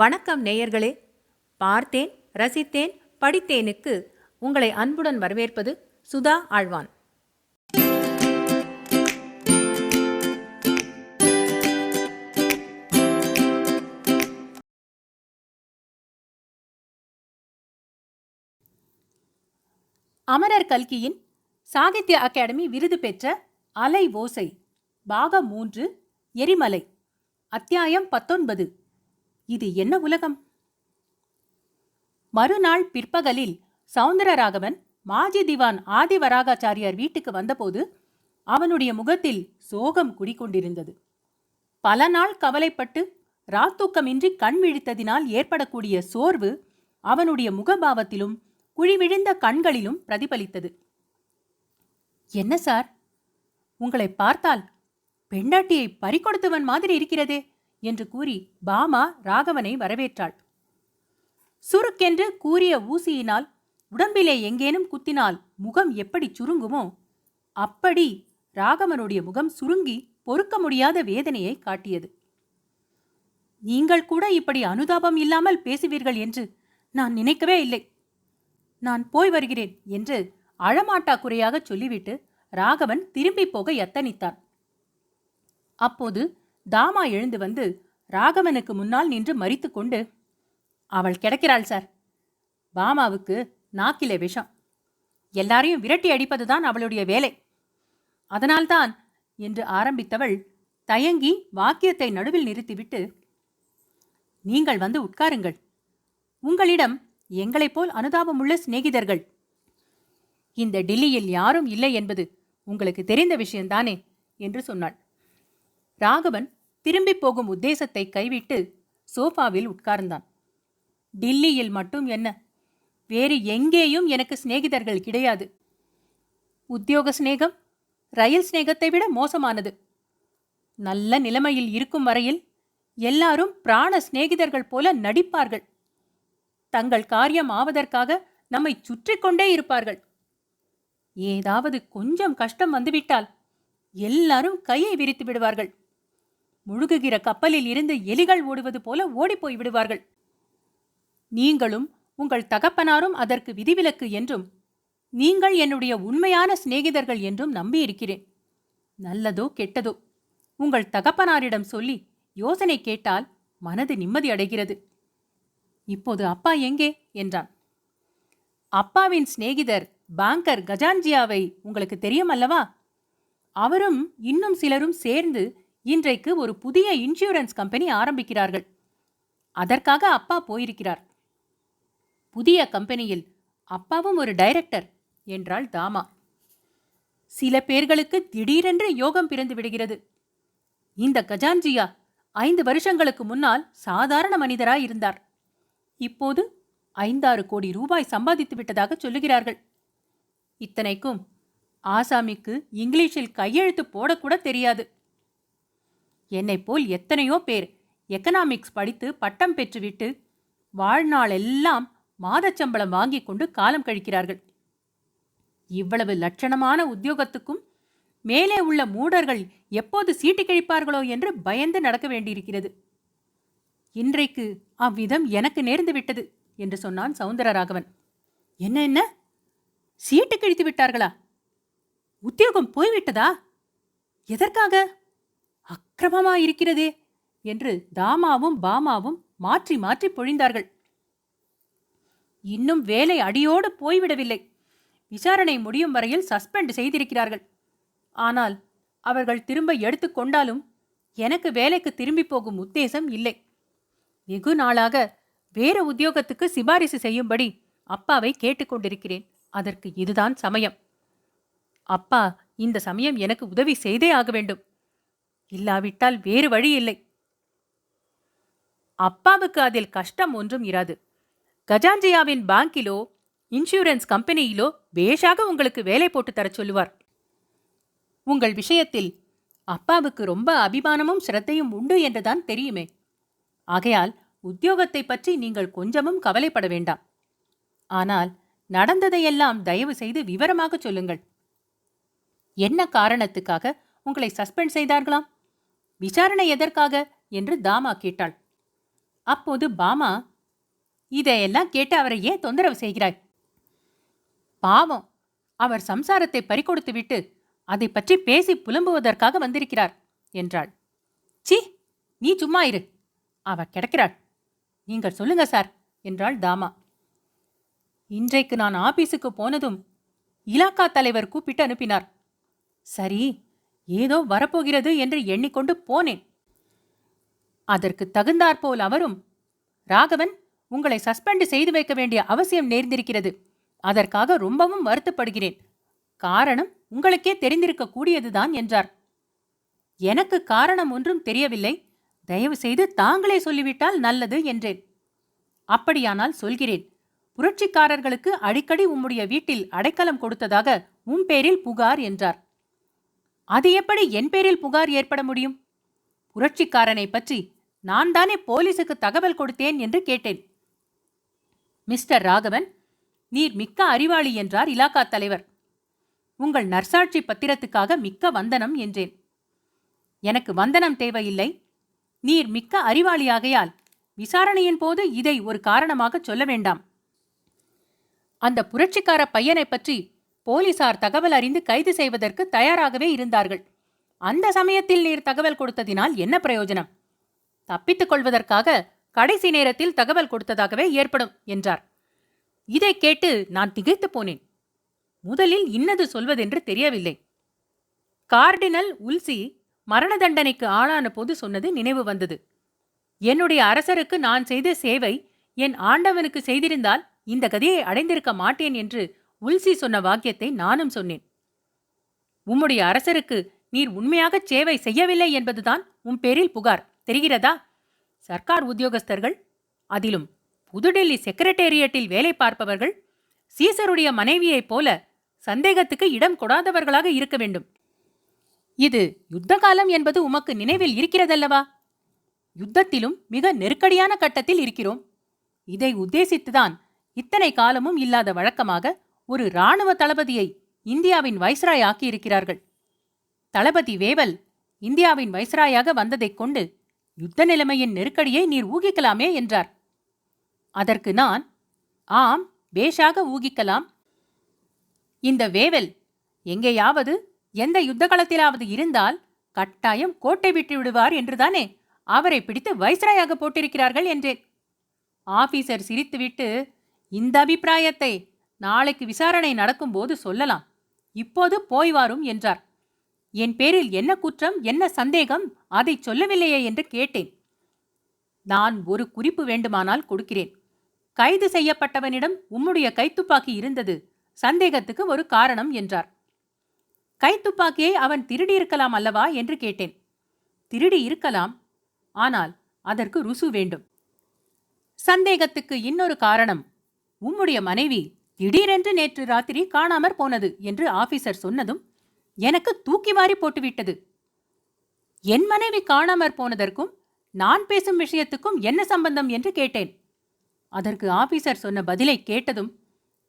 வணக்கம் நேயர்களே. பார்த்தேன், ரசித்தேன், படித்தேனுக்கு உங்களை அன்புடன் வரவேற்பது சுதா ஆழ்வான். அமரர் கல்கியின் சாகித்ய அகாடமி விருது பெற்ற அலை ஓசை பாகம் 3 எரிமலை அத்தியாயம் 19. இது என்ன உலகம்? மறுநாள் பிற்பகலில் சௌந்தரராகவன் மாஜி திவான் ஆதிவராகாச்சாரியார் வீட்டுக்கு வந்தபோது அவனுடைய முகத்தில் சோகம் குடிக்கொண்டிருந்தது. பல நாள் கவலைப்பட்டு ராத்தூக்கமின்றி கண் விழித்ததினால் ஏற்படக்கூடிய சோர்வு அவனுடைய முகபாவத்திலும் குழிவிழுந்த கண்களிலும் பிரதிபலித்தது. என்ன சார், உங்களை பார்த்தால் பெண்டாட்டியை பறிகொடுத்தவன் மாதிரி இருக்கிறதே என்று கூறி பாமா ராகவனை வரவேற்றாள். சுருக்கென்று கூறிய ஊசியினால் உடம்பிலே எங்கேனும் குத்தினால் முகம் எப்படி சுருங்குமோ அப்படி ராகவனுடைய முகம் சுருங்கி பொறுக்க முடியாத வேதனையை காட்டியது. நீங்கள் கூட இப்படி அனுதாபம் இல்லாமல் பேசுவீர்கள் என்று நான் நினைக்கவே இல்லை. நான் போய் வருகிறேன் என்று அழமாட்டா குறையாக சொல்லிவிட்டு ராகவன் திரும்பி போக எத்தனித்தான். அப்போது தாமா எழுந்து வந்து ராகவனுக்கு முன்னால் நின்று மறித்து கொண்டு, அவள் கிடக்கிறாள் சார். பாமாவுக்கு நாக்கிலே விஷம். எல்லாரையும் விரட்டி அடிப்பதுதான் அவளுடைய வேலை. அதனால்தான் என்று ஆரம்பித்தவள் தயங்கி வாக்கியத்தை நடுவில் நிறுத்திவிட்டு, நீங்கள் வந்து உட்காருங்கள். உங்களிடம் எங்களைப் போல் அனுதாபமுள்ள சிநேகிதர்கள் இந்த டில்லியில் யாரும் இல்லை என்பது உங்களுக்கு தெரிந்த விஷயம்தானே என்று சொன்னாள். ராகவன் திரும்பி போகும் உத்தேசத்தை கைவிட்டு சோஃபாவில் உட்கார்ந்தான். டில்லியில் மட்டும் என்ன, வேறு எங்கேயும் எனக்கு சிநேகிதர்கள் கிடையாது. உத்தியோக சிநேகம் ரயில் சிநேகத்தை விட மோசமானது. நல்ல நிலைமையில் இருக்கும் வரையில் எல்லாரும் பிராண சிநேகிதர்கள் போல நடிப்பார்கள். தங்கள் காரியம் ஆவதற்காக நம்மை சுற்றி கொண்டே இருப்பார்கள். ஏதாவது கொஞ்சம் கஷ்டம் வந்துவிட்டால் எல்லாரும் கையை விரித்து விடுவார்கள். முழுகுகிற கப்பலில் இருந்து எலிகள் ஓடுவது போல ஓடிப்போய் விடுவார்கள். நீங்களும் உங்கள் தகப்பனாரும் அதற்கு விதிவிலக்கு என்றும் நீங்கள் என்னுடைய உண்மையான சிநேகிதர்கள் என்றும் நம்பியிருக்கிறேன். நல்லதோ கெட்டதோ உங்கள் தகப்பனாரிடம் சொல்லி யோசனை கேட்டால் மனது நிம்மதி அடைகிறது. இப்போது அப்பா எங்கே என்றான். அப்பாவின் சிநேகிதர் பாங்கர் கஜான்ஜியாவை உங்களுக்கு தெரியும் அல்லவா? அவரும் இன்னும் சிலரும் சேர்ந்து இன்றைக்கு ஒரு புதிய இன்சூரன்ஸ் கம்பெனி ஆரம்பிக்கிறார்கள். அதற்காக அப்பா போயிருக்கிறார். புதிய கம்பெனியில் அப்பாவும் ஒரு டைரக்டர் என்றாள் தாமா. சில பேர்களுக்கு திடீரென்று யோகம் பிறந்து விடுகிறது. இந்த கஜான்ஜியா 5 வருஷங்களுக்கு முன்னால் சாதாரண மனிதராய் இருந்தார். இப்போது 5-6 கோடி ரூபாய் சம்பாதித்து விட்டதாக சொல்லுகிறார்கள். இத்தனைக்கும் ஆசாமிக்கு இங்கிலீஷில் கையெழுத்து போடக்கூட தெரியாது. என்னைப் போல் எத்தனையோ பேர் எக்கனாமிக்ஸ் படித்து பட்டம் பெற்றுவிட்டு வாழ்நாளெல்லாம் மாதச்சம்பளம் வாங்கி கொண்டு காலம் கழிக்கிறார்கள். இவ்வளவு லட்சணமான உத்தியோகத்துக்கும் மேலே உள்ள மூடர்கள் எப்போது சீட்டு கிழிப்பார்களோ என்று பயந்து நடக்க வேண்டியிருக்கிறது. இன்றைக்கு அவ்விதம் எனக்கு நேர்ந்து விட்டது என்று சொன்னான் சௌந்தரராகவன். என்ன என்ன, சீட்டு கிழித்து விட்டார்களா? உத்தியோகம் போய்விட்டதா? எதற்காக? அக்கிரமமாயிருக்கிறதே என்று தாமாவும் பாமாவும் மாற்றி மாற்றி பொழிந்தார்கள். இன்னும் வேலை அடியோடு போய்விடவில்லை. விசாரணை முடியும் வரையில் சஸ்பெண்ட் செய்திருக்கிறார்கள். ஆனால் அவர்கள் திரும்ப எடுத்துக்கொண்டாலும் எனக்கு வேலைக்கு திரும்பி போகும் உத்தேசம் இல்லை. வெகு நாளாக வேறு உத்தியோகத்துக்கு சிபாரிசு செய்யும்படி அப்பாவை கேட்டுக்கொண்டிருக்கிறேன். அதற்கு இதுதான் சமயம். அப்பா இந்த சமயம் எனக்கு உதவி செய்தே ஆக வேண்டும். இல்லாவிட்டால் வேறு வழி இல்லை. அப்பாவுக்கு அதில் கஷ்டம் ஒன்றும் இராது. கஜான்ஜியாவின் பாங்கிலோ இன்சூரன்ஸ் கம்பெனியிலோ பேஷாக உங்களுக்கு வேலை போட்டு தர சொல்லுவார். உங்கள் விஷயத்தில் அப்பாவுக்கு ரொம்ப அபிமானமும் சிரத்தையும் உண்டு என்றுதான் தெரியுமே. ஆகையால் உத்தியோகத்தை பற்றி நீங்கள் கொஞ்சமும் கவலைப்பட வேண்டாம். ஆனால் நடந்ததையெல்லாம் தயவு செய்து விவரமாக சொல்லுங்கள். என்ன காரணத்துக்காக உங்களை சஸ்பெண்ட் செய்தார்களாம்? விசாரணை எதற்காக என்று தாமா கேட்டாள். அப்போது பாமா, இதையெல்லாம் கேட்டு அவரை ஏன் தொந்தரவு செய்கிறாய்? பாவம், அவர் சம்சாரத்தை பறிகொடுத்து விட்டு அதை பற்றி பேசி புலம்புவதற்காக வந்திருக்கிறார் என்றாள். சி, நீ சும்மா இரு, அவ கிடக்கிறாள். நீங்கள் சொல்லுங்க சார் என்றாள் தாமா. இன்றைக்கு நான் ஆபீஸுக்கு போனதும் இலாக்கா தலைவர் கூப்பிட்டு அனுப்பினார். சரி, ஏதோ வரப்போகிறது என்று எண்ணிக்கொண்டு போனேன். அதற்கு தகுந்தாற்போல் அவரும், ராகவன், உங்களை சஸ்பெண்ட் செய்து வைக்க வேண்டிய அவசியம் நேர்ந்திருக்கிறது. அதற்காக ரொம்பவும் வருத்தப்படுகிறேன். காரணம் உங்களுக்கே தெரிந்திருக்க கூடியதுதான் என்றார். எனக்கு காரணம் ஒன்றும் தெரியவில்லை. தயவு செய்து தாங்களே சொல்லிவிட்டால் நல்லது என்றேன். அப்படியானால் சொல்கிறேன். புரட்சிக்காரர்களுக்கு அடிக்கடி உம்முடைய வீட்டில் அடைக்கலம் கொடுத்ததாக உன் பேரில் புகார் என்றார். அது எப்படி என் பேரில் புகார் ஏற்பட முடியும்? புரட்சிக்காரனை பற்றி நான் தானே போலீசுக்கு தகவல் கொடுத்தேன் என்று கேட்டேன். மிஸ்டர் ராகவன், நீர் மிக்க அறிவாளி என்றார் இலாக்கா தலைவர். உங்கள் நர்சாட்சி பத்திரத்துக்காக மிக்க வந்தனம் என்றேன். எனக்கு வந்தனம் தேவையில்லை. நீர் மிக்க அறிவாளியாகையால் விசாரணையின் போது இதை ஒரு காரணமாக சொல்ல வேண்டாம். அந்த புரட்சிக்கார பையனை பற்றி போலீசார் தகவல் அறிந்து கைது செய்வதற்கு தயாராகவே இருந்தார்கள். அந்த சமயத்தில் நீர் தகவல் கொடுத்ததினால் என்ன பிரயோஜனம்? தப்பித்துக் கொள்வதற்காக கடைசி நேரத்தில் தகவல் கொடுத்ததாகவே ஏற்படும் என்றார். இதை கேட்டு நான் திகைத்து போனேன். முதலில் இன்னது சொல்வதென்று தெரியவில்லை. கார்டினல் உல்சி மரண தண்டனைக்கு ஆளான போது சொன்னது நினைவு வந்தது. என்னுடைய அரசருக்கு நான் செய்த சேவை என் ஆண்டவனுக்கு செய்திருந்தால் இந்த கதியை அடைந்திருக்க மாட்டேன் என்று உல்சி சொன்ன வாக்கியத்தை நானும் சொன்னேன். உம்முடைய அரசருக்கு நீர் உண்மையாகச் சேவை செய்யவில்லை என்பதுதான் உன் பேரில் புகார், தெரிகிறதா? சர்க்கார் உத்தியோகஸ்தர்கள், அதிலும் புதுடெல்லி செக்ரட்டேரியட்டில் வேலை பார்ப்பவர்கள் சீசருடைய மனைவியைப் போல சந்தேகத்துக்கு இடம் கொடாதவர்களாக இருக்க வேண்டும். இது யுத்த காலம் என்பது உமக்கு நினைவில் இருக்கிறதல்லவா? யுத்தத்திலும் மிக நெருக்கடியான கட்டத்தில் இருக்கிறோம். இதை உத்தேசித்துதான் இத்தனை காலமும் இல்லாத வழக்கமாக ஒரு இராணுவ தளபதியை இந்தியாவின் வைஸ்ராய் ஆக்கியிருக்கிறார்கள். தளபதி வேவல் இந்தியாவின் வைஸ்ராயாக வந்ததைக் கொண்டு யுத்த நிலைமையின் நெருக்கடியை நீர் ஊகிக்கலாமே என்றார். அதற்கு நான், ஆம், பேஷாக ஊகிக்கலாம். இந்த வேவல் எங்கேயாவது எந்த யுத்த களத்திலாவது இருந்தால் கட்டாயம் கோட்டை விட்டு விடுவார் என்றுதானே அவரை பிடித்து வைஸ்ராயாக போட்டிருக்கிறார்கள் என்றேன். ஆபீசர் சிரித்துவிட்டு, இந்த அபிப்பிராயத்தை நாளைக்கு விசாரணை நடக்கும்போது சொல்லலாம், இப்போது போய் வாரும் என்றார். என் பேரில் என்ன குற்றம், என்ன சந்தேகம், அதை சொல்லவில்லையே என்று கேட்டேன். நான் ஒரு குறிப்பு வேண்டுமானால் கொடுக்கிறேன். கைது செய்யப்பட்டவனிடம் உம்முடைய கைத்துப்பாக்கி இருந்தது சந்தேகத்துக்கு ஒரு காரணம் என்றார். கைத்துப்பாக்கியை அவன் திருடியிருக்கலாம் அல்லவா என்று கேட்டேன். திருடி இருக்கலாம், ஆனால் அதற்கு ருசு வேண்டும். சந்தேகத்துக்கு இன்னொரு காரணம், உம்முடைய மனைவி திடீரென்று நேற்று ராத்திரி காணாமற் போனது என்று ஆபீசர் சொன்னதும் எனக்கு தூக்கி வாரி போட்டுவிட்டது. என் மனைவி காணாமற் போனதற்கும் நான் பேசும் விஷயத்துக்கும் என்ன சம்பந்தம் என்று கேட்டேன். அதற்கு ஆபீசர் சொன்ன பதிலை கேட்டதும்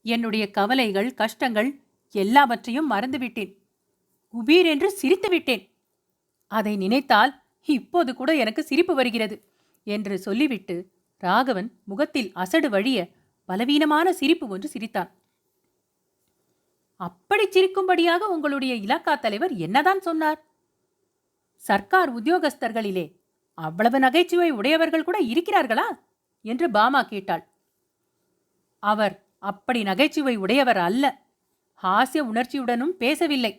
என்னுடைய கவலைகள், கஷ்டங்கள் எல்லாவற்றையும் மறந்துவிட்டேன். குபீர் என்று சிரித்து விட்டேன். அதை நினைத்தால் இப்போது கூட எனக்கு சிரிப்பு வருகிறது என்று சொல்லிவிட்டு ராகவன் முகத்தில் அசடு வழிய பலவீனமான சிரிப்பு ஒன்று சிரித்தான். அப்படி சிரிக்கும்படியாக உங்களுடைய இலாக்கா தலைவர் என்னதான் சொன்னார்? சர்க்கார் உத்தியோகஸ்தர்களிலே அவ்வளவு நகைச்சுவை உடையவர்கள் கூட இருக்கிறார்களா என்று பாமா கேட்டாள். அவர் அப்படி நகைச்சுவை உடையவர் அல்ல. ஹாஸ்ய உணர்ச்சியுடனும் பேசவில்லை.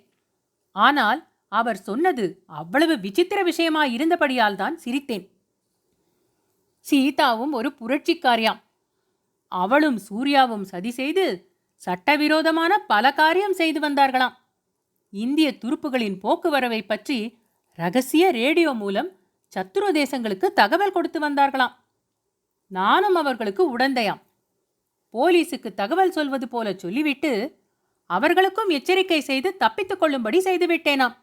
ஆனால் அவர் சொன்னது அவ்வளவு விசித்திர விஷயமாயிருந்தபடியால் தான் சிரித்தேன். சீதாவும் ஒரு புரட்சிக்காரியாம். அவளும் சூர்யாவும் சதி செய்து சட்டவிரோதமான பல காரியம் செய்து வந்தார்களாம். இந்திய துருப்புகளின் போக்குவரவை பற்றி ரகசிய ரேடியோ மூலம் சத்துரு தேசங்களுக்கு தகவல் கொடுத்து வந்தார்களாம். நானும் அவர்களுக்கு உடந்தையாம். போலீசுக்கு தகவல் சொல்வது போல சொல்லிவிட்டு அவர்களுக்கும் எச்சரிக்கை செய்து தப்பித்துக் கொள்ளும்படி செய்துவிட்டேனாம்.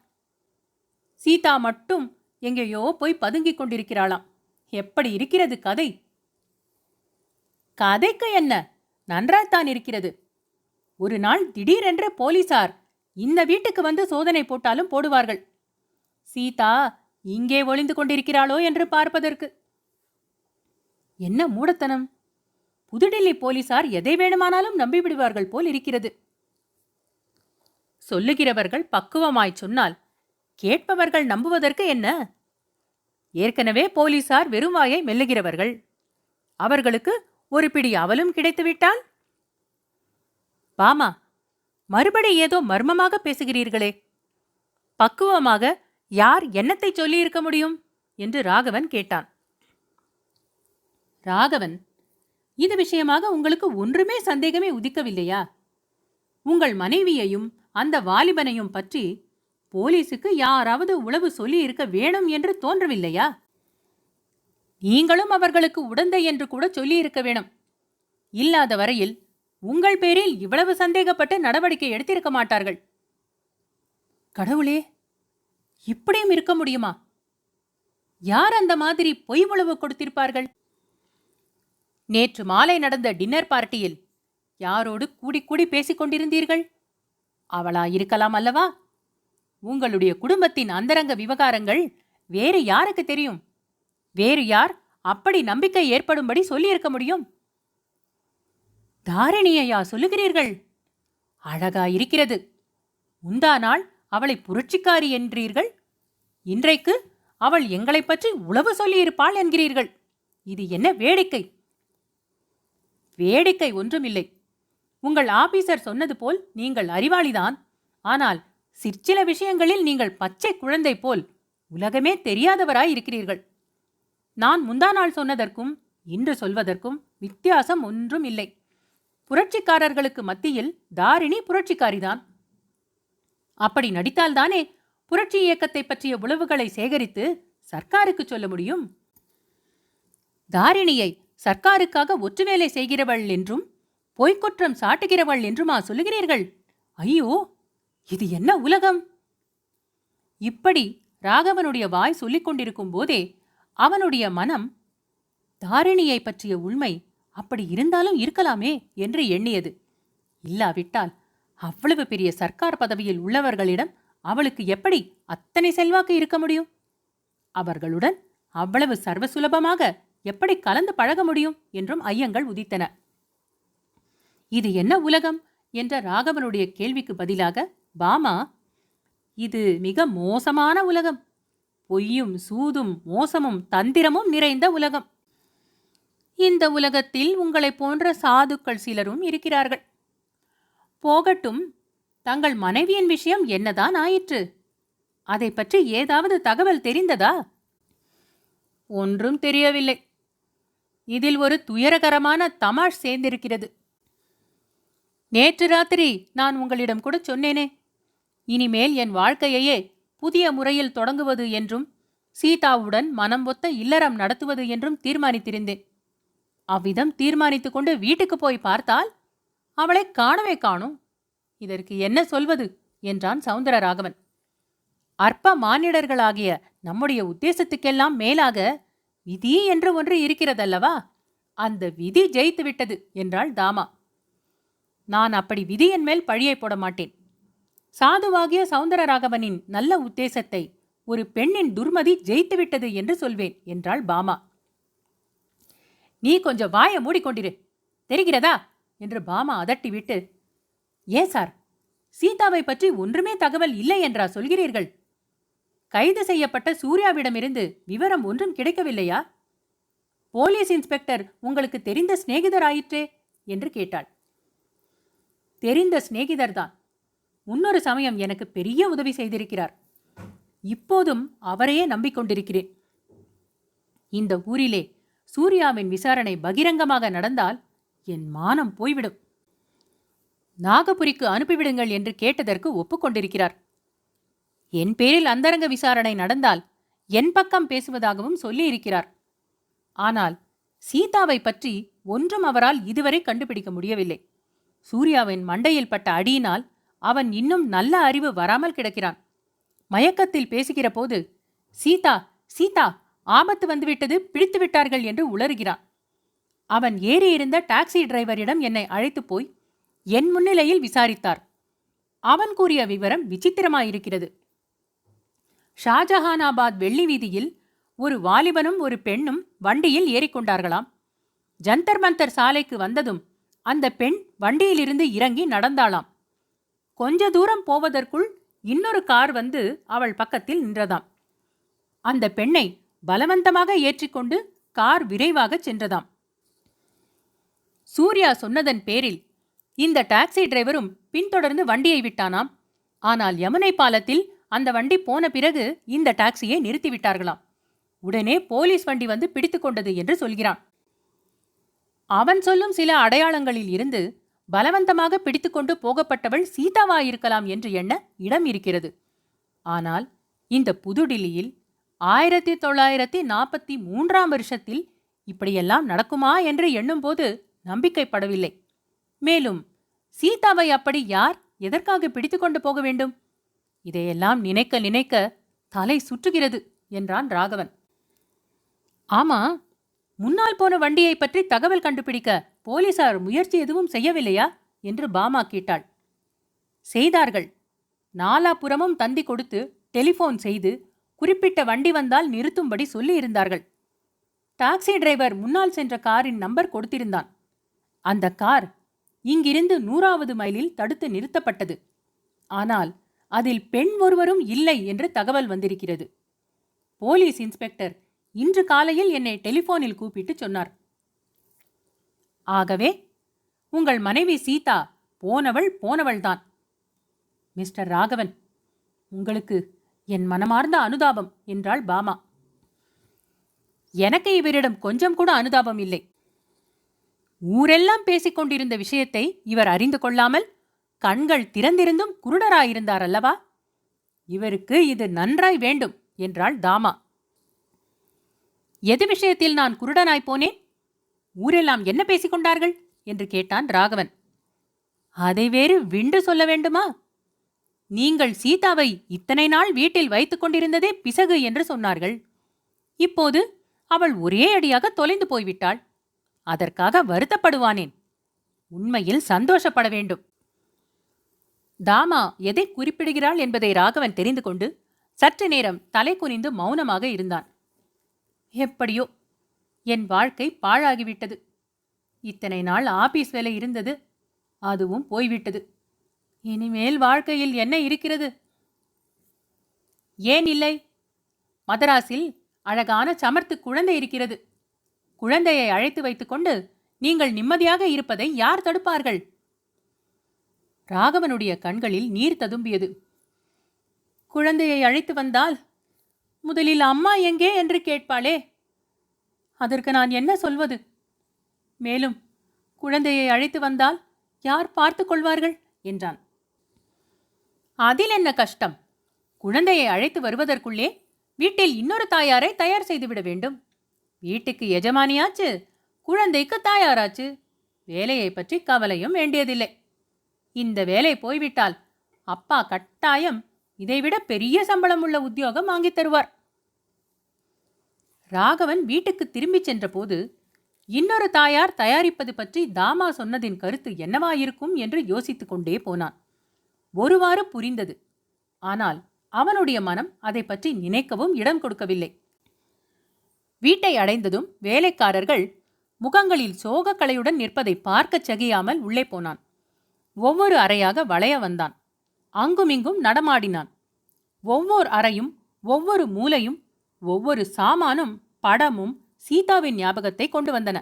சீதா மட்டும் எங்கேயோ போய் பதுங்கிக் கொண்டிருக்கிறாளாம். எப்படி இருக்கிறது கதை? கதைக்கு என்ன, நன்றாய்த்தான் இருக்கிறது. ஒரு நாள் திடீரென்று போலீசார் இந்த வீட்டுக்கு வந்து சோதனை போட்டாலும் போடுவார்கள். சீதா இங்கே ஒளிந்து கொண்டிருக்கிறாளோ என்று பார்ப்பதற்கு. என்ன மூடத்தனம்! புதுடில்லி போலீசார் எதை வேணுமானாலும் நம்பிவிடுவார்கள் போல் இருக்கிறது. சொல்லுகிறவர்கள் பக்குவமாய் சொன்னால் கேட்பவர்கள் நம்புவதற்கு என்ன? ஏற்கனவே போலீசார் வெறும் வாயை மெல்லுகிறவர்கள். அவர்களுக்கு ஒரு பிடி அவலும் கிடைத்துவிட்டால்? பாமா, மறுபடி ஏதோ மர்மமாக பேசுகிறீர்களே. பக்குவமாக யார் என்னத்தை சொல்லியிருக்க முடியும் என்று ராகவன் கேட்டான். ராகவன், இது விஷயமாக உங்களுக்கு ஒன்றுமே சந்தேகமே உதிக்கவில்லையா? உங்கள் மனைவியையும் அந்த வாலிபனையும் பற்றி போலீசுக்கு யாராவது உளவு சொல்லி இருக்க வேணும் என்று தோன்றவில்லையா? நீங்களும் அவர்களுக்கு உடந்தை என்று கூட சொல்லியிருக்க வேணும். இல்லாத வரையில் உங்கள் பேரில் இவ்வளவு சந்தேகப்பட்டு நடவடிக்கை எடுத்திருக்க மாட்டார்கள். கடவுளே, இப்படியும் இருக்க முடியுமா? யார் அந்த மாதிரி பொய் உளவு கொடுத்திருப்பார்கள்? நேற்று மாலை நடந்த டின்னர் பார்ட்டியில் யாரோடு கூடி கூடி பேசிக் கொண்டிருந்தீர்கள்? அவளா இருக்கலாம் அல்லவா? உங்களுடைய குடும்பத்தின் அந்தரங்க விவகாரங்கள் வேறு யாருக்கு தெரியும்? வேறு யார் அப்படி நம்பிக்கை ஏற்படும்படி சொல்லியிருக்க முடியும்? தாரிணியையா சொல்லுகிறீர்கள்? அழகாயிருக்கிறது. முந்தா நாள் அவளை புரட்சிக்காரி என்றீர்கள். இன்றைக்கு அவள் எங்களை பற்றி உளவு சொல்லியிருப்பாள் என்கிறீர்கள். இது என்ன வேடிக்கை? வேடிக்கை ஒன்றுமில்லை. உங்கள் ஆபீசர் சொன்னது போல் நீங்கள் அறிவாளிதான். ஆனால் சிற்சில விஷயங்களில் நீங்கள் பச்சை குழந்தை போல் உலகமே தெரியாதவராய் இருக்கிறீர்கள். நான் முந்தா நாள் சொன்னதற்கும் இன்று சொல்வதற்கும் வித்தியாசம் ஒன்றும் இல்லை. புரட்சிக்காரர்களுக்கு மத்தியில் தாரிணி புரட்சிக்காரிதான். அப்படி நடித்தால்தானே புரட்சி இயக்கத்தை பற்றிய உளவுகளை சேகரித்து சர்க்காருக்கு சொல்ல முடியும். தாரிணியை சர்க்காருக்காக ஒற்றுவேலை செய்கிறவள் என்றும் பொய்க்குற்றம் சாட்டுகிறவள் என்றுமா சொல்லுகிறீர்கள்? ஐயோ, இது என்ன உலகம்! இப்படி ராகவனுடைய வாய் சொல்லிக் கொண்டிருக்கும் போதே அவனுடைய மனம் தாரிணியை பற்றிய உண்மை அப்படி இருந்தாலும் இருக்கலாமே என்று எண்ணியது. இல்லாவிட்டால் அவ்வளவு பெரிய சர்க்கார் பதவியில் உள்ளவர்களிடம் அவளுக்கு எப்படி அத்தனை செல்வாக்கு இருக்க முடியும்? அவர்களுடன் அவ்வளவு சர்வசுலபமாக எப்படி கலந்து பழக முடியும் என்றும் ஐயங்கள் உதித்தன. இது என்ன உலகம் என்ற ராகவனுடைய கேள்விக்கு பதிலாக பாமா, இது மிக மோசமான உலகம். பொய்யும் சூதும் மோசமும் தந்திரமும் நிறைந்த உலகம். இந்த உலகத்தில் உங்களைப் போன்ற சாதுக்கள் சிலரும் இருக்கிறார்கள். போகட்டும், தங்கள் மனைவியின் விஷயம் என்னதான் ஆயிற்று? அதை பற்றி ஏதாவது தகவல் தெரிந்ததா? ஒன்றும் தெரியவில்லை. இதில் ஒரு துயரகரமான தமாஷ் சேர்ந்திருக்கிறது. நேற்று ராத்திரி நான் உங்களிடம் கூட சொன்னேனே, இனிமேல் என் வாழ்க்கையையே புதிய முறையில் தொடங்குவது என்றும் சீதாவுடன் மனம் ஒத்த இல்லறம் நடத்துவது என்றும் தீர்மானித்திருந்தேன். அவ்விதம் தீர்மானித்துக் கொண்டு வீட்டுக்கு போய் பார்த்தால் அவளை காணவே காணும். இதற்கு என்ன சொல்வது என்றான் சௌந்தரராகவன். அற்ப மானிடர்களாகிய நம்முடைய உத்தேசத்துக்கெல்லாம் மேலாக விதி என்று ஒன்று இருக்கிறதல்லவா? அந்த விதி ஜெயித்து விட்டது என்றாள் தாமா. நான் அப்படி விதியின் மேல் பழியை போட மாட்டேன். சாதுவாகிய சௌந்தரராகவனின் நல்ல உத்தேசத்தை ஒரு பெண்ணின் துர்மதி ஜெயித்துவிட்டது என்று சொல்வேன் என்றாள் பாமா. நீ கொஞ்சம் வாயை மூடிக்கொண்டிரு, தெரிகிறதா என்று பாமா அதட்டிவிட்டு, ஏன் சார், சீதாவை பற்றி ஒன்றுமே தகவல் இல்லை என்றா சொல்கிறீர்கள்? கைது செய்யப்பட்ட சூர்யாவிடமிருந்து விவரம் ஒன்றும் கிடைக்கவில்லையா? போலீஸ் இன்ஸ்பெக்டர் உங்களுக்கு தெரிந்த சிநேகிதராயிற்றே என்று கேட்டாள். தெரிந்த சிநேகிதர்தான். முன்னொரு சமயம் எனக்கு பெரிய உதவி செய்திருக்கிறார். இப்போதும் அவரையே நம்பிக்கொண்டிருக்கிறேன். இந்த ஊரிலே சூர்யாவின் விசாரணை பகிரங்கமாக நடந்தால் என் மானம் போய்விடும். நாகபுரிக்கு அனுப்பிவிடுங்கள் என்று கேட்டதற்கு ஒப்புக்கொண்டிருக்கிறார். என் பேரில் அந்தரங்க விசாரணை நடந்தால் என் பக்கம் பேசுவதாகவும் சொல்லியிருக்கிறார். ஆனால் சீதாவை பற்றி ஒன்றும் அவரால் இதுவரை கண்டுபிடிக்க முடியவில்லை. சூர்யாவின் மண்டையில் பட்ட அடியினால் அவன் இன்னும் நல்ல அறிவு வராமல் கிடக்கிறான். மயக்கத்தில் பேசுகிற போது சீதா சீதா ஆபத்து வந்துவிட்டது, பிடித்து விட்டார்கள் என்று உளறுகிறான். அவன் ஏறியிருந்த டாக்ஸி டிரைவரிடம் என்னை அழைத்து போய் என் முன்னிலையில் விசாரித்தார். அவன் கூறிய விவரம் விசித்திரமாயிருக்கிறது. ஷாஜஹானாபாத் வெள்ளி வீதியில் ஒரு வாலிபனும் ஒரு பெண்ணும் வண்டியில் ஏறிக்கொண்டார்களாம். ஜந்தர் மந்தர் சாலைக்கு வந்ததும் அந்த பெண் வண்டியிலிருந்து இறங்கி நடந்தாளாம். கொஞ்ச தூரம் போவதற்குள் இன்னொரு கார் வந்து அவள் பக்கத்தில் நின்றதாம். அந்த பெண்ணை பலவந்தமாக ஏற்றிக்கொண்டு கார் விரைவாக சென்றதாம். சூர்யா சொன்னதன் பேரில் இந்த டாக்ஸி டிரைவரும் பின்தொடர்ந்து வண்டியை விட்டானாம். ஆனால் யமுனை பாலத்தில் அந்த வண்டி போன பிறகு இந்த டாக்ஸியை நிறுத்திவிட்டார்களாம். உடனே போலீஸ் வண்டி வந்து பிடித்து கொண்டது என்று சொல்கிறான். அவன் சொல்லும் சில அடையாளங்களில் இருந்து பலவந்தமாக பிடித்துக்கொண்டு போகப்பட்டவள் சீதாவாயிருக்கலாம் என்று எண்ண இடம் இருக்கிறது. ஆனால் இந்த புதுடில்லியில் 1943ஆம் வருஷத்தில் இப்படியெல்லாம் நடக்குமா என்று எண்ணும்போது நம்பிக்கைப்படவில்லை. மேலும் சீதாவை அப்படி யார் எதற்காக பிடித்துக்கொண்டு போக வேண்டும்? இதையெல்லாம் நினைக்க நினைக்க தலை சுற்றுகிறது என்றான் ராகவன். ஆமா, முன்னால் போன வண்டியை பற்றி தகவல் கண்டுபிடிக்க போலீசார் முயற்சி எதுவும் செய்யவில்லையா என்று பாமா கேட்டாள். செய்தார்கள். நாலாபுறமும் தந்தி கொடுத்து டெலிபோன் செய்து குறிப்பிட்ட வண்டி வந்தால் நிறுத்தும்படி சொல்லியிருந்தார்கள். டாக்ஸி டிரைவர் முன்னால் சென்ற காரின் நம்பர் கொடுத்திருந்தான். அந்த கார் இங்கிருந்து 100வது மைலில் தடுத்து நிறுத்தப்பட்டது. ஆனால் அதில் பெண் ஒருவரும் இல்லை என்று தகவல் வந்திருக்கிறது. போலீஸ் இன்ஸ்பெக்டர் இன்று காலையில் என்னை டெலிபோனில் கூப்பிட்டு சொன்னார். ஆகவே உங்கள் மனைவி சீதா போனவள்தான். மிஸ்டர் ராகவன், உங்களுக்கு என் மனமார்ந்த அனுதாபம் என்றாள் பாமா. எனக்கு இவரிடம் கொஞ்சம் கூட அனுதாபம் இல்லை. ஊரெல்லாம் பேசிக் கொண்டிருந்த விஷயத்தை இவர் அறிந்து கொள்ளாமல் கண்கள் திறந்திருந்தும் குருடராயிருந்தார் அல்லவா? இவருக்கு இது நன்றாய் வேண்டும் என்றாள் தாமா. எது விஷயத்தில் நான் குருடனாய் போனேன்? ஊரெல்லாம் என்ன பேசிக்கொண்டார்கள் என்று கேட்டான் ராகவன். அதை வேறு விண்டு சொல்ல வேண்டுமா? நீங்கள் சீதாவை இத்தனை நாள் வீட்டில் வைத்துக் கொண்டிருந்ததே பிசகு என்று சொன்னார்கள். இப்போது அவள் ஒரே அடியாக தொலைந்து போய்விட்டாள். அதற்காக வருத்தப்படுவானேன்? உண்மையில் சந்தோஷப்பட வேண்டும். தாமா எதை குறிப்பிடுகிறாள் என்பதை ராகவன் தெரிந்து கொண்டு சற்று நேரம் தலை குனிந்து மௌனமாக இருந்தான். எப்படியோ என் வாழ்க்கை பாழாகிவிட்டது. இத்தனை நாள் ஆபீஸ் வேலை இருந்தது, அதுவும் போய்விட்டது. இனிமேல் வாழ்க்கையில் என்ன இருக்கிறது? ஏன் இல்லை? மதராஸில் அழகான சமர்த்து குழந்தை இருக்கிறது. குழந்தையை அழைத்து வைத்துக்கொண்டு நீங்கள் நிம்மதியாக இருப்பதை யார் தடுப்பார்கள்? ராகவனுடைய கண்களில் நீர் ததும்பியது. குழந்தையை அழைத்து வந்தால் முதலில் அம்மா எங்கே என்று கேட்பாளே, அதற்கு நான் என்ன சொல்வது? மேலும் குழந்தையை அழைத்து வந்தால் யார் பார்த்து கொள்வார்கள் என்றான். அதில் என்ன கஷ்டம்? குழந்தையை அழைத்து வருவதற்குள்ளே வீட்டில் இன்னொரு தாயாரை தயார் செய்துவிட வேண்டும். வீட்டுக்கு எஜமானியாச்சு, குழந்தைக்கு தாயாராச்சு. வேலையை பற்றி கவலையும் வேண்டியதில்லை. இந்த வேலை போய்விட்டால் அப்பா கட்டாயம் இதைவிட பெரிய சம்பளம் உள்ள உத்தியோகம் வாங்கித் தருவார். ராகவன் வீட்டுக்கு திரும்பிச் சென்றபோது இன்னொரு தாயார் தயாரிப்பது பற்றி தாமா சொன்னதின் கருத்து என்னவாயிருக்கும் என்று யோசித்துக் கொண்டே போனான். ஒருவாறு புரிந்தது. ஆனால் அவனுடைய மனம் அதை பற்றி நினைக்கவும் இடம் கொடுக்கவில்லை. வீட்டை அடைந்ததும் வேலைக்காரர்கள் முகங்களில் சோகக்கலையுடன் நிற்பதை பார்க்கச் சகியாமல் உள்ளே போனான். ஒவ்வொரு அறையாக வளைய வந்தான். அங்குமிங்கும் நடமாடினான். ஒவ்வொரு அறையும், ஒவ்வொரு மூலையும், ஒவ்வொரு சாமானும், படமும் சீதாவின் ஞாபகத்தை கொண்டு வந்தன.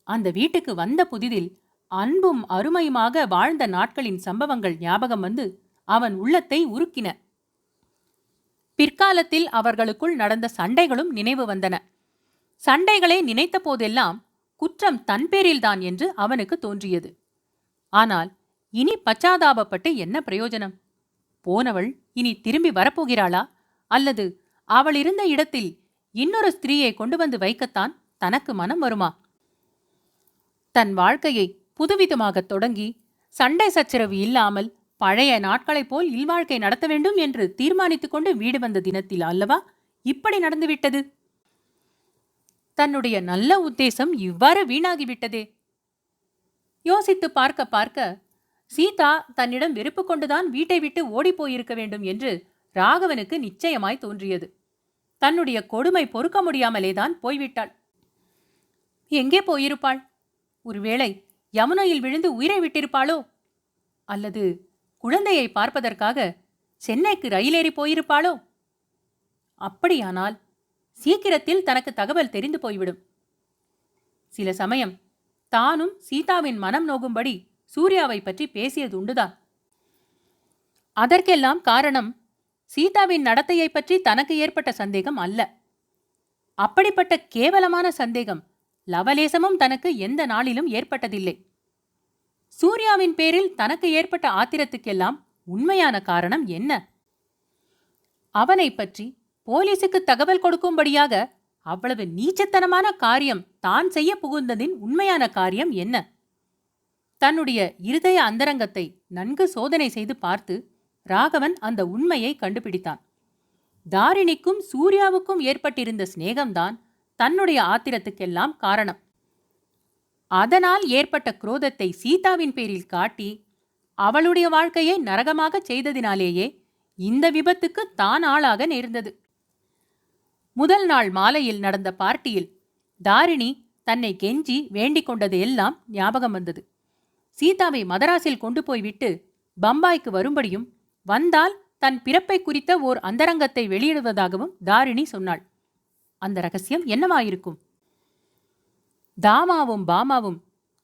அந்த வீட்டுக்கு வந்த புதிதில் அன்பும் அருமையுமாக வாழ்ந்த நாட்களின் சம்பவங்கள் ஞாபகம் வந்து அவன் உள்ளத்தை உருக்கின. பிற்காலத்தில் அவர்களுக்குள் நடந்த சண்டைகளும் நினைவு வந்தன. சண்டைகளை நினைத்த போதெல்லாம் குற்றம் தன் பேரில்தான் என்று அவனுக்கு தோன்றியது. ஆனால் இனி பச்சாதாபப்பட்டு என்ன பிரயோஜனம்? போனவள் இனி திரும்பி வரப்போகிறாளா? அல்லது அவள் இருந்த இடத்தில் இன்னொரு ஸ்திரீயை கொண்டு வந்து வைக்கத்தான் தனக்கு மனம் வருமா? தன் வாழ்க்கையை புதுவிதமாக தொடங்கி சண்டை சச்சரவு இல்லாமல் பழைய நாட்களைப் போல் இல்வாழ்க்கை நடத்த வேண்டும் என்று தீர்மானித்துக் கொண்டு வீடு வந்த தினத்தில் அல்லவா இப்படி நடந்துவிட்டது? தன்னுடைய நல்ல உத்தேசம் இவ்வாறு வீணாகிவிட்டதே. யோசித்து பார்க்க பார்க்க சீதா தன்னிடம் வெறுப்பு கொண்டுதான் வீட்டை விட்டு ஓடிப்போயிருக்க வேண்டும் என்று ராகவனுக்கு நிச்சயமாய் தோன்றியது. தன்னுடைய கொடுமை பொறுக்க முடியாமலேதான் போய்விட்டாள். எங்கே போயிருப்பாள்? ஒருவேளை யமுனையில் விழுந்து உயிரை விட்டிருப்பாளோ? அல்லது குழந்தையை பார்ப்பதற்காக சென்னைக்கு ரயிலேறி போயிருப்பாளோ? அப்படியானால் சீக்கிரத்தில் தனக்கு தகவல் தெரிந்து போய்விடும். சில சமயம் தானும் சீதாவின் மனம் நோகும்படி சூர்யாவை பற்றி பேசியது உண்டுதான். அதற்கெல்லாம் காரணம் சீதாவின் நடத்தையை பற்றி தனக்கு ஏற்பட்ட சந்தேகம் அல்ல. அப்படிப்பட்ட கேவலமான சந்தேகம் லவலேசமும் தனக்கு எந்த நாளிலும் ஏற்பட்டதில்லை. சூர்யாவின் பேரில் தனக்கு ஏற்பட்ட ஆத்திரத்துக்கெல்லாம் உண்மையான காரணம் என்ன? அவனை பற்றி போலீசுக்கு தகவல் கொடுக்கும்படியாக அவ்வளவு நீச்சத்தனமான காரியம் தான் செய்ய புகுந்ததின் உண்மையான காரியம் என்ன? தன்னுடைய இருதய அந்தரங்கத்தை நன்கு சோதனை செய்து பார்த்து ராகவன் அந்த உண்மையை கண்டுபிடித்தான். தாரிணிக்கும் சூர்யாவுக்கும் ஏற்பட்டிருந்த சிநேகம்தான் தன்னுடைய ஆத்திரத்துக்கெல்லாம் காரணம். அதனால் ஏற்பட்ட குரோதத்தை சீதாவின் பேரில் காட்டி அவளுடைய வாழ்க்கையை நரகமாக செய்ததினாலேயே இந்த விபத்துக்கு தான் ஆளாக நேர்ந்தது. முதல் நாள் மாலையில் நடந்த பார்ட்டியில் தாரிணி தன்னை கெஞ்சி வேண்டிக் கொண்டது எல்லாம் ஞாபகம் வந்தது. சீதாவை மதராஸில் கொண்டு போய்விட்டு பம்பாய்க்கு வரும்படியும் வந்தால் தன் பிறப்பை குறித்த ஓர் அந்தரங்கத்தை வெளியிடுவதாகவும் தாரிணி சொன்னாள். அந்த ரகசியம் என்னவாயிருக்கும்? தாமாவும் பாமாவும்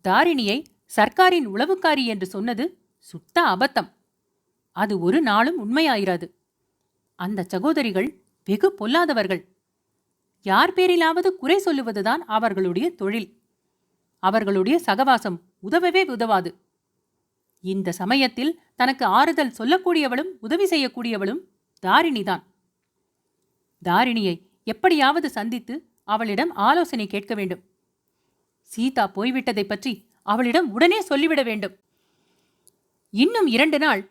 தாரிணியை சர்க்காரின் உளவுக்காரி என்று சொன்னது சுத்த அபத்தம். அது ஒரு நாளும் உண்மையாயிராது. அந்த சகோதரிகள் வெகு பொல்லாதவர்கள். யார் பேரிலாவது குறை சொல்லுவதுதான் அவர்களுடைய தொழில். அவர்களுடைய சகவாசம் உதவவே உதவாது. இந்த சமயத்தில் தனக்கு ஆறுதல் சொல்லக்கூடியவளும் உதவி செய்யக்கூடியவளும் தாரிணிதான். தாரிணியை எப்படியாவது சந்தித்து அவளிடம் ஆலோசனை கேட்க வேண்டும். சீதா போய்விட்டதை பற்றி அவளிடம் உடனே சொல்லிவிட வேண்டும். இன்னும் 2 நாள்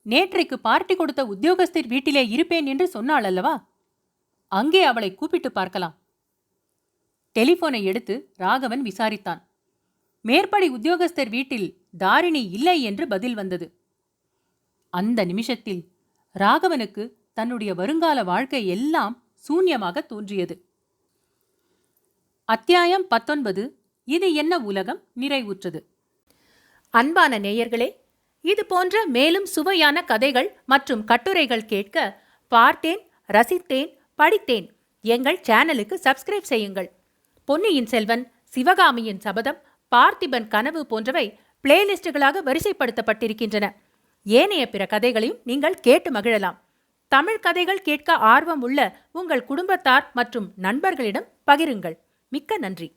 நேற்றைக்கு பார்ட்டி கொடுத்த உத்தியோகஸ்தர் வீட்டிலே இருப்பேன் என்று சொன்னாள் அல்லவா? அங்கே அவளை கூப்பிட்டு பார்க்கலாம். டெலிபோனை எடுத்து ராகவன் விசாரித்தான். மேற்படி உத்தியோகஸ்தர் வீட்டில் தாரிணி இல்லை என்று பதில் வந்தது. அந்த நிமிஷத்தில் ராகவனுக்கு தன்னுடைய வருங்கால வாழ்க்கை எல்லாம் சூன்யமாக தோன்றியது. அத்தியாயம் 19 இது என்ன உலகம் நிறைவுற்றது. அன்பான நேயர்களே, இது போன்ற மேலும் சுவையான கதைகள் மற்றும் கட்டுரைகள் கேட்க பார்த்தேன், ரசித்தேன், படித்தேன் எங்கள் சேனலுக்கு சப்ஸ்கிரைப் செய்யுங்கள். பொன்னியின் செல்வன், சிவகாமியின் சபதம், பார்த்திபன் கனவு போன்றவை பிளேலிஸ்டுகளாக வரிசைப்படுத்தப்பட்டிருக்கின்றன. ஏனைய பிற கதைகளையும் நீங்கள் கேட்டு மகிழலாம். தமிழ் கதைகள் கேட்க ஆர்வம் உள்ள உங்கள் குடும்பத்தார் மற்றும் நண்பர்களிடம் பகிருங்கள். மிக்க நன்றி.